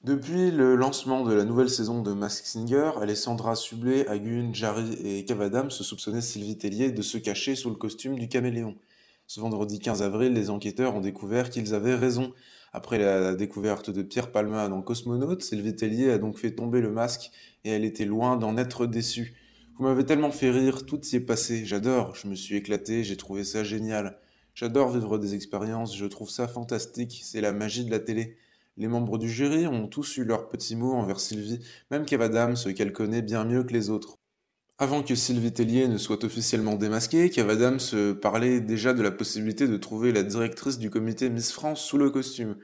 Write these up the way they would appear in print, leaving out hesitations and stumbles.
Depuis le lancement de la nouvelle saison de Masked Singer, Alessandra Sublet, Hagun, Jarry et Kev Adams se soupçonnaient Sylvie Tellier de se cacher sous le costume du caméléon. Ce vendredi 15 avril, les enquêteurs ont découvert qu'ils avaient raison. Après la découverte de Pierre Palma dans Cosmonaute, Sylvie Tellier a donc fait tomber le masque et elle était loin d'en être déçue. Vous m'avez tellement fait rire, tout y est passé, j'adore, je me suis éclaté, j'ai trouvé ça génial. J'adore vivre des expériences, je trouve ça fantastique, c'est la magie de la télé. Les membres du jury ont tous eu leur petit mot envers Sylvie, même Kev Adams, qu'elle connaît bien mieux que les autres. Avant que Sylvie Tellier ne soit officiellement démasquée, Kev Adams parlait déjà de la possibilité de trouver la directrice du comité Miss France sous le costume.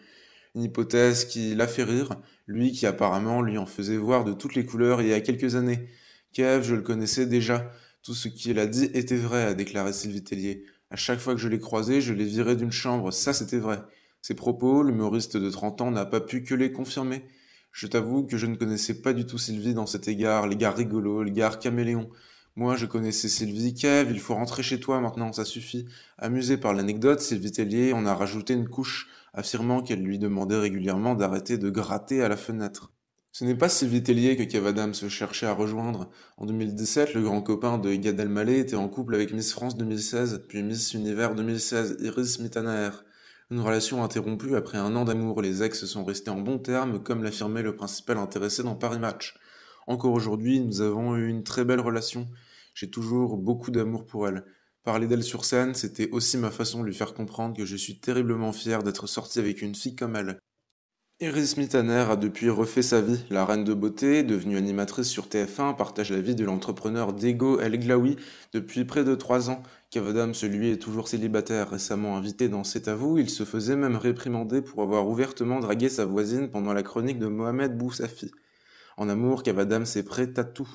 Une hypothèse qui l'a fait rire, lui qui apparemment lui en faisait voir de toutes les couleurs il y a quelques années. Kev, je le connaissais déjà. Tout ce qu'il a dit était vrai, a déclaré Sylvie Tellier. À chaque fois que je l'ai croisé, je l'ai viré d'une chambre, ça c'était vrai. Ses propos, l'humoriste de 30 ans n'a pas pu que les confirmer. Je t'avoue que je ne connaissais pas du tout Sylvie dans cet égard, l'égard rigolo, l'égard caméléon. Moi, je connaissais Sylvie. Kev, il faut rentrer chez toi maintenant, ça suffit. Amusé par l'anecdote, Sylvie Tellier en a rajouté une couche, affirmant qu'elle lui demandait régulièrement d'arrêter de gratter à la fenêtre. Ce n'est pas Sylvie Tellier que Kev Adams cherchait à rejoindre. En 2017, le grand copain de Gad Elmaleh était en couple avec Miss France 2016, puis Miss Univers 2016, Iris Mittenaer. Une relation interrompue après un an d'amour, les ex sont restés en bons termes, comme l'affirmait le principal intéressé dans Paris Match. Encore aujourd'hui, nous avons eu une très belle relation. J'ai toujours beaucoup d'amour pour elle. Parler d'elle sur scène, c'était aussi ma façon de lui faire comprendre que je suis terriblement fier d'être sorti avec une fille comme elle. Iris Mittenaer a depuis refait sa vie. La reine de beauté, devenue animatrice sur TF1, partage la vie de l'entrepreneur Diego El Glaoui depuis près de 3 ans. Kev Adams, lui, est toujours célibataire. Récemment invité dans C'est à vous, il se faisait même réprimander pour avoir ouvertement dragué sa voisine pendant la chronique de Mohamed Boussafi. En amour, Kev Adams est prêt à tout.